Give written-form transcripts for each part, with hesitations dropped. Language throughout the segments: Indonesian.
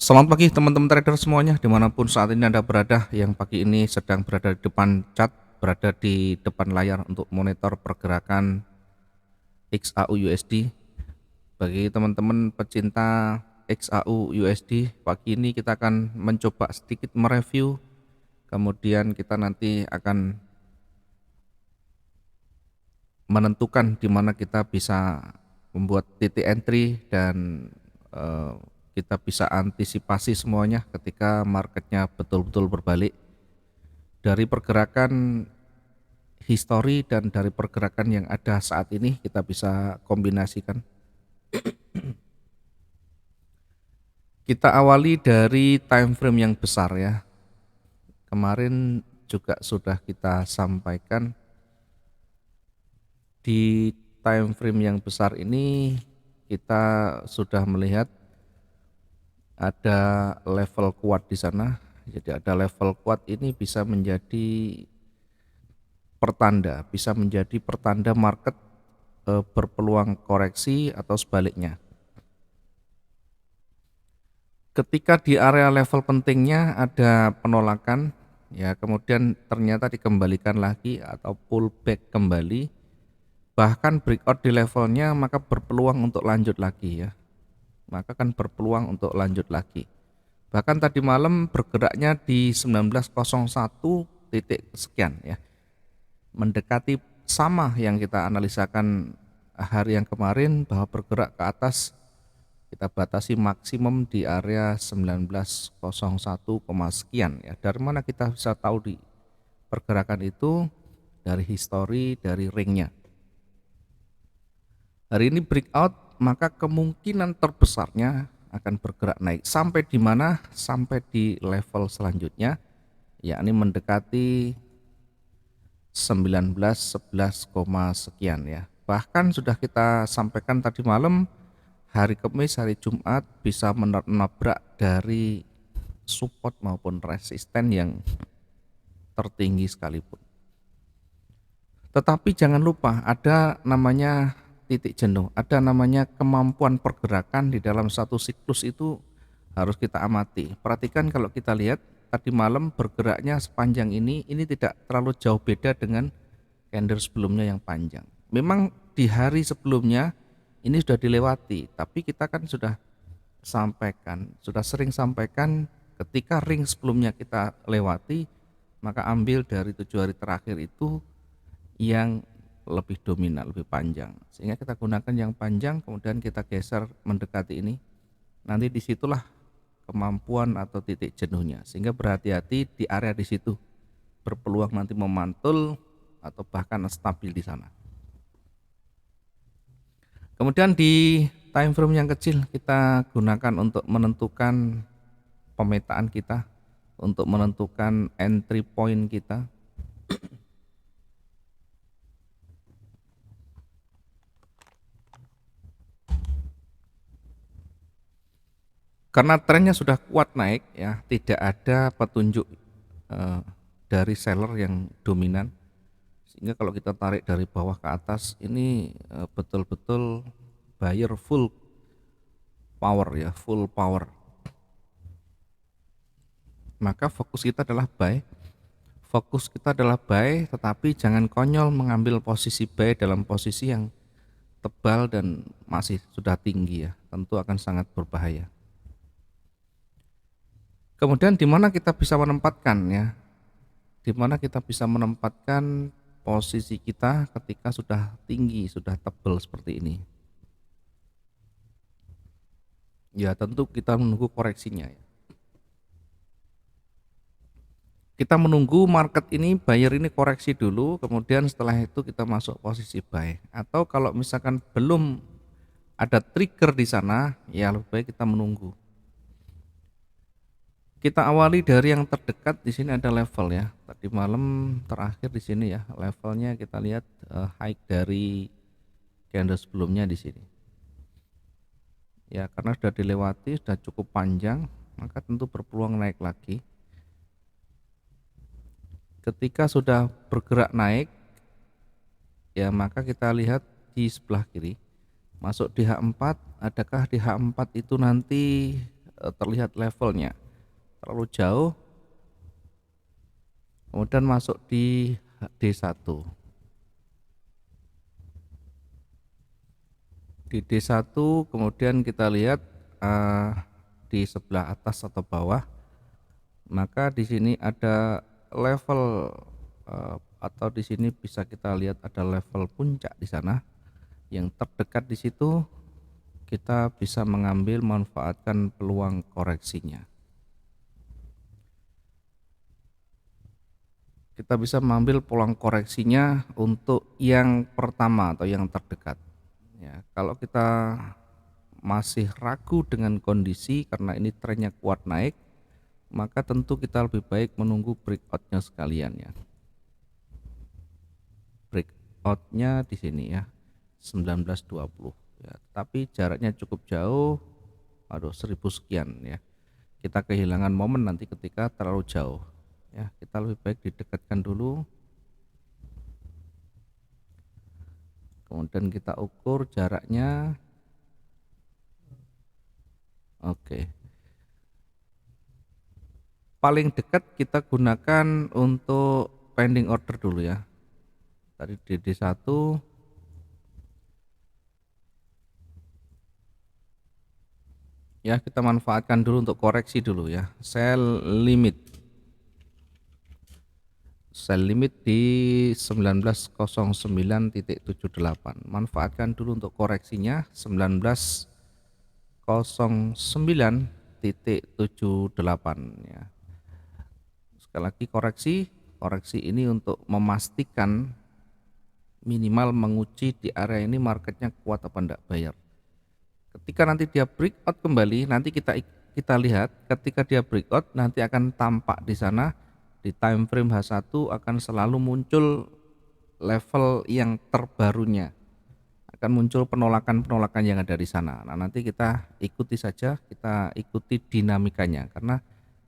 Selamat pagi teman-teman trader semuanya dimanapun saat ini Anda berada, yang pagi ini sedang berada di depan chart, berada di depan layar untuk monitor pergerakan XAU USD. Bagi teman-teman pecinta XAU USD, pagi ini kita akan mencoba sedikit mereview, kemudian kita nanti akan menentukan di mana kita bisa membuat titik entry dan kita bisa antisipasi semuanya ketika marketnya betul-betul berbalik. Dari pergerakan histori dan dari pergerakan yang ada saat ini kita bisa kombinasikan. Kita awali dari time frame yang besar ya. Kemarin juga sudah kita sampaikan di time frame yang besar ini kita sudah melihat ada level kuat di sana. Jadi ada level kuat ini bisa menjadi pertanda market berpeluang koreksi atau sebaliknya. Ketika di area level pentingnya ada penolakan, ya kemudian ternyata dikembalikan lagi atau pullback kembali, bahkan breakout di levelnya, maka berpeluang untuk lanjut lagi ya. Maka kan berpeluang untuk lanjut lagi. Bahkan tadi malam bergeraknya di 1901 titik sekian ya. Mendekati sama yang kita analisakan hari yang kemarin, bahwa bergerak ke atas kita batasi maksimum di area 1901, sekian ya. Dari mana kita bisa tahu di pergerakan itu? Dari histori, dari ringnya. Hari ini breakout, maka kemungkinan terbesarnya akan bergerak naik sampai di mana? Sampai di level selanjutnya, yakni mendekati 1911, sekian ya. Bahkan sudah kita sampaikan tadi malam, hari Kamis, hari Jumat bisa menabrak dari support maupun resisten yang tertinggi sekalipun. Tetapi jangan lupa ada namanya titik jenuh, ada namanya kemampuan pergerakan di dalam satu siklus, itu harus kita amati. Perhatikan kalau kita lihat tadi malam bergeraknya sepanjang ini tidak terlalu jauh beda dengan candle sebelumnya yang panjang. Memang di hari sebelumnya ini sudah dilewati, tapi kita kan sudah sering sampaikan, ketika ring sebelumnya kita lewati, maka ambil dari 7 hari terakhir itu yang lebih dominan, lebih panjang, sehingga kita gunakan yang panjang, kemudian kita geser mendekati ini. Nanti disitulah kemampuan atau titik jenuhnya, sehingga berhati-hati di area di situ, berpeluang nanti memantul atau bahkan stabil di sana. Kemudian di time frame yang kecil kita gunakan untuk menentukan pemetaan kita, untuk menentukan entry point kita. Karena trennya sudah kuat naik ya, tidak ada petunjuk dari seller yang dominan, sehingga kalau kita tarik dari bawah ke atas ini betul-betul buyer full power ya, full power. Maka fokus kita adalah buy. Tetapi jangan konyol mengambil posisi buy dalam posisi yang tebal dan masih sudah tinggi ya, tentu akan sangat berbahaya. Kemudian di mana kita bisa menempatkan ya? Di mana kita bisa menempatkan posisi kita ketika sudah tinggi, sudah tebal seperti ini? Ya tentu kita menunggu koreksinya ya. Kita menunggu market ini, buyer ini koreksi dulu, kemudian setelah itu kita masuk posisi buy. Atau kalau misalkan belum ada trigger di sana, ya lebih baik kita menunggu. Kita awali dari yang terdekat. Di sini ada level ya. Tadi malam terakhir di sini ya, levelnya kita lihat high dari candle sebelumnya di sini. Ya karena sudah dilewati, sudah cukup panjang, maka tentu berpeluang naik lagi. Ketika sudah bergerak naik, ya maka kita lihat di sebelah kiri, masuk di H4. Adakah di H4 itu nanti terlihat levelnya terlalu jauh, kemudian masuk di D1. Di D1 kemudian kita lihat di sebelah atas atau bawah, maka di sini ada level atau di sini bisa kita lihat ada level puncak di sana. Yang terdekat di situ kita bisa mengambil manfaatkan peluang koreksinya. Kita bisa mengambil peluang koreksinya untuk yang pertama atau yang terdekat. Ya, kalau kita masih ragu dengan kondisi karena ini trennya kuat naik, maka tentu kita lebih baik menunggu breakoutnya sekalian ya. Breakoutnya di sini ya 1920 ya, tapi jaraknya cukup jauh, 1000 sekian ya. Kita kehilangan momen nanti ketika terlalu jauh ya, kita lebih baik didekatkan dulu, kemudian kita ukur jaraknya. Oke, paling dekat kita gunakan untuk pending order dulu ya. Tadi DD1 ya, kita manfaatkan dulu untuk koreksi dulu ya. Sell limit di 1909.78, manfaatkan dulu untuk koreksinya 1909.78 ya. Sekali lagi koreksi ini untuk memastikan minimal menguji di area ini marketnya kuat apa enggak buyer. Ketika nanti dia breakout kembali, nanti kita lihat ketika dia breakout nanti akan tampak di sana di time frame H1 akan selalu muncul level yang terbarunya, akan muncul penolakan-penolakan yang ada di sana. Nah, nanti kita ikuti saja, kita ikuti dinamikanya, karena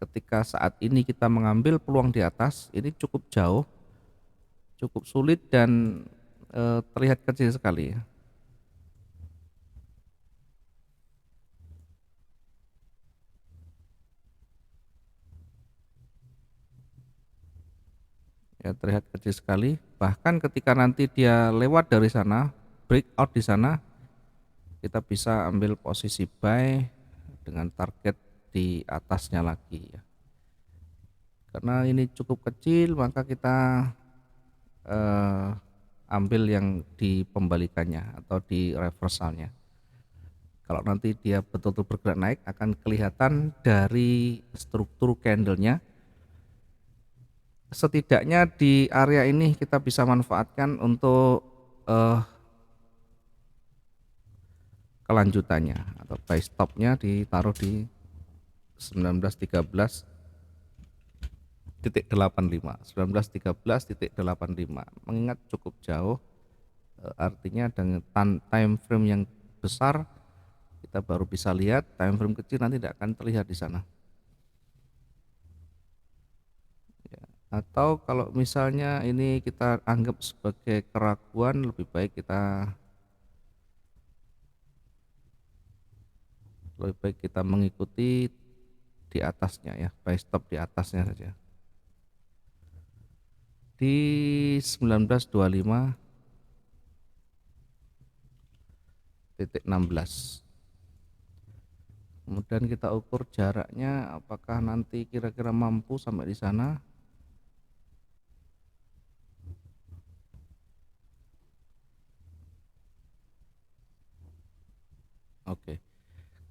ketika saat ini kita mengambil peluang di atas ini cukup jauh, cukup sulit dan terlihat kecil sekali ya. Ya, terlihat kecil sekali. Bahkan ketika nanti dia lewat dari sana, breakout di sana, kita bisa ambil posisi buy dengan target di atasnya lagi ya. Karena ini cukup kecil, maka kita ambil yang di pembalikannya atau di reversalnya. Kalau nanti dia betul-betul bergerak naik, akan kelihatan dari struktur candlenya. Setidaknya di area ini kita bisa manfaatkan untuk kelanjutannya, atau buy stopnya ditaruh di 1913.85, mengingat cukup jauh, artinya dengan time frame yang besar kita baru bisa lihat, time frame kecil nanti tidak akan terlihat di sana. Atau kalau misalnya ini kita anggap sebagai keraguan, lebih baik kita mengikuti di atasnya ya, buy stop di atasnya saja di 1925.16. Kemudian kita ukur jaraknya, apakah nanti kira-kira mampu sampai di sana. Oke,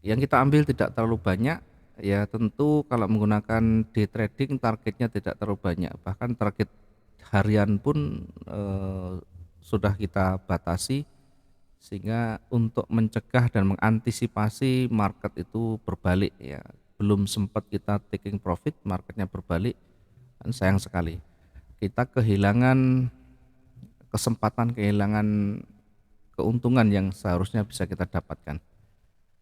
yang kita ambil tidak terlalu banyak ya, tentu kalau menggunakan day trading targetnya tidak terlalu banyak, bahkan target harian pun sudah kita batasi, sehingga untuk mencegah dan mengantisipasi market itu berbalik ya, belum sempat kita taking profit, marketnya berbalik, dan sayang sekali kita kehilangan kesempatan, kehilangan keuntungan yang seharusnya bisa kita dapatkan.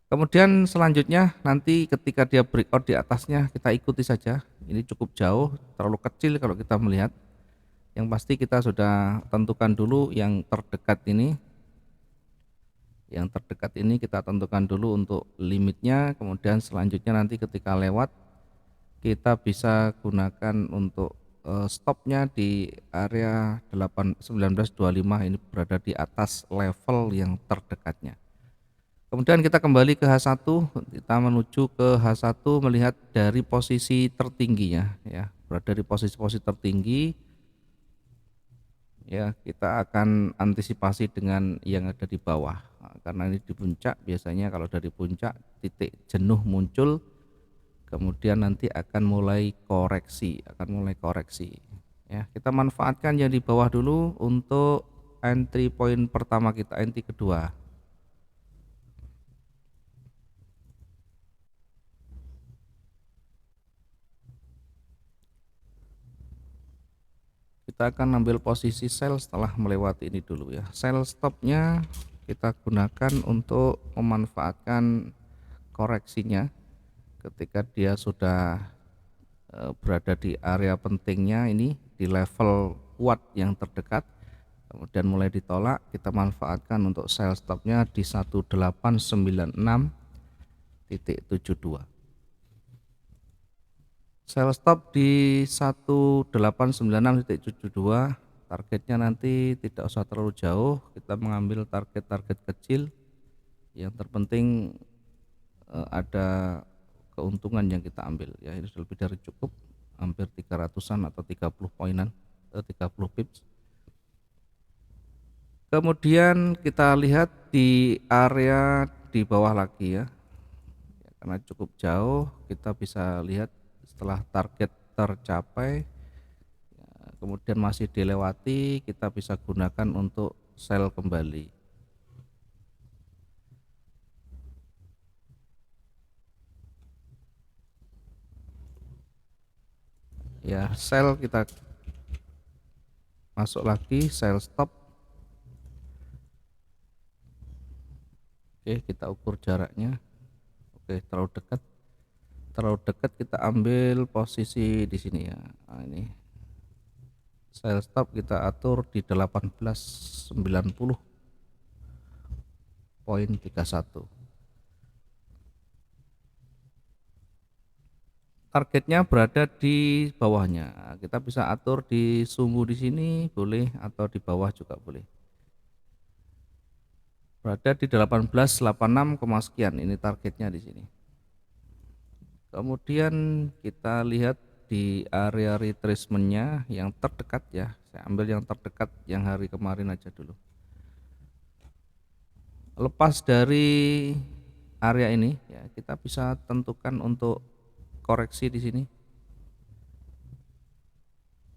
Kemudian selanjutnya nanti ketika dia breakout di atasnya kita ikuti saja. Ini cukup jauh, terlalu kecil kalau kita melihat. Yang pasti kita sudah tentukan dulu yang terdekat ini Yang terdekat ini kita tentukan dulu untuk limitnya, kemudian selanjutnya nanti ketika lewat kita bisa gunakan untuk stopnya di area 1925, ini berada di atas level yang terdekatnya. Kemudian kita kembali ke H1, kita menuju ke H1 melihat dari posisi tertingginya ya, berada di posisi-posisi tertinggi ya, kita akan antisipasi dengan yang ada di bawah. Nah, karena ini di puncak, biasanya kalau dari puncak titik jenuh muncul, kemudian nanti akan mulai koreksi, ya. Kita manfaatkan yang di bawah dulu untuk entry point pertama kita, entry kedua. Kita akan ambil posisi sell setelah melewati ini dulu ya. Sell stopnya kita gunakan untuk memanfaatkan koreksinya ketika dia sudah berada di area pentingnya, ini di level kuat yang terdekat, kemudian mulai ditolak, kita manfaatkan untuk sell stopnya di 1896.72. Sell stop di 1896.72, targetnya nanti tidak usah terlalu jauh, kita mengambil target-target kecil, yang terpenting ada keuntungan yang kita ambil ya. Ini sudah lebih dari cukup, hampir 300-an atau 30 poinan, 30 pips. Kemudian kita lihat di area di bawah lagi ya, karena cukup jauh, kita bisa lihat setelah target tercapai kemudian masih dilewati, kita bisa gunakan untuk sell kembali ya. Sell kita masuk lagi, sell stop. Oke, kita ukur jaraknya. Oke, terlalu dekat kita ambil posisi di sini ya. Nah, ini sell stop kita atur di 1890.31. Targetnya berada di bawahnya, kita bisa atur di sumbu di sini boleh, atau di bawah juga boleh. Berada di 1886, sekian, ini targetnya di sini. Kemudian kita lihat di area retracementnya yang terdekat ya, saya ambil yang terdekat yang hari kemarin aja dulu. Lepas dari area ini ya, kita bisa tentukan untuk koreksi di sini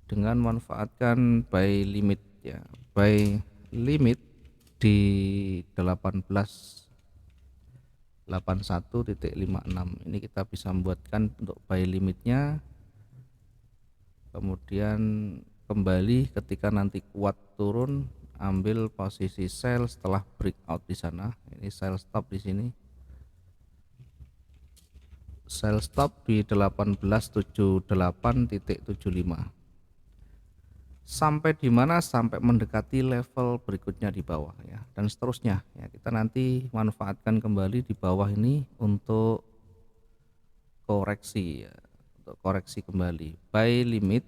dengan memanfaatkan buy limit ya. Buy limit di 1881.56, ini kita bisa membuatkan untuk buy limitnya, kemudian kembali ketika nanti kuat turun, ambil posisi sell setelah breakout di sana. Ini sell stop di sini, sell stop di 1878.75. Sampai di mana? Sampai mendekati level berikutnya di bawah ya, dan seterusnya ya. Kita nanti manfaatkan kembali di bawah ini untuk koreksi ya, untuk koreksi kembali. Buy limit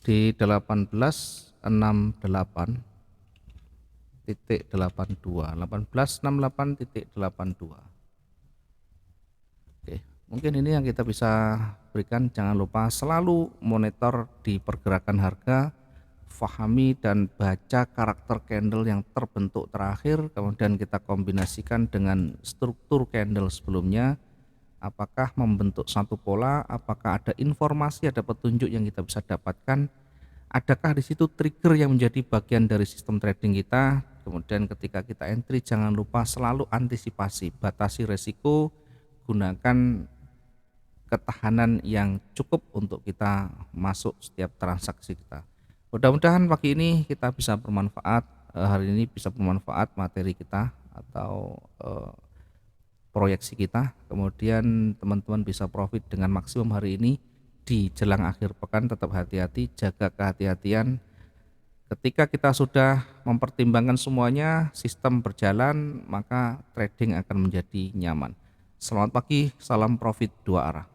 di 1868.82, 1868.82. Oke, mungkin ini yang kita bisa berikan. Jangan lupa selalu monitor di pergerakan harga, fahami dan baca karakter candle yang terbentuk terakhir, kemudian kita kombinasikan dengan struktur candle sebelumnya, apakah membentuk satu pola, apakah ada informasi, ada petunjuk yang kita bisa dapatkan, adakah di situ trigger yang menjadi bagian dari sistem trading kita. Kemudian ketika kita entry, jangan lupa selalu antisipasi, batasi resiko, gunakan ketahanan yang cukup untuk kita masuk setiap transaksi kita. Mudah-mudahan pagi ini kita bisa bermanfaat, hari ini bisa bermanfaat materi kita atau proyeksi kita, kemudian teman-teman bisa profit dengan maksimum hari ini. Di jelang akhir pekan tetap hati-hati, jaga kehati-hatian, Ketika kita sudah mempertimbangkan semuanya, sistem berjalan, maka trading akan menjadi nyaman. Selamat pagi, salam profit dua arah.